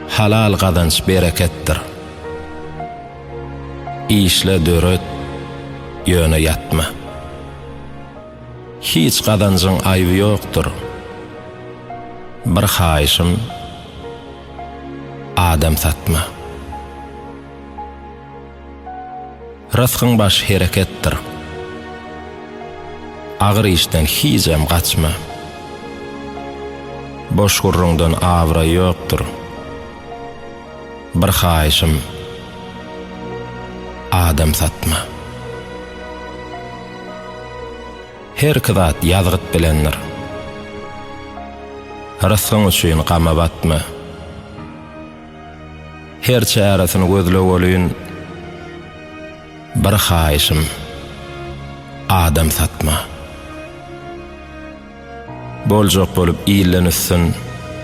halal gazanç berekettir. İşle döret, yöne yatma. Hiç gazancın aýby ýokdur. Bir haýşym, adam satma. Rızkyň baş herekettir. Agyr işden hiçem gaçma. Boş gurrundan awra ýokdur. Bir haýşym, adam satma. Her kızat ýazgyt bilenler. Rızkyň üçin gama batma. Her çäresini gözlep bolýyn. Bir haýşym, adam satma. Boljak bolup iýlenýän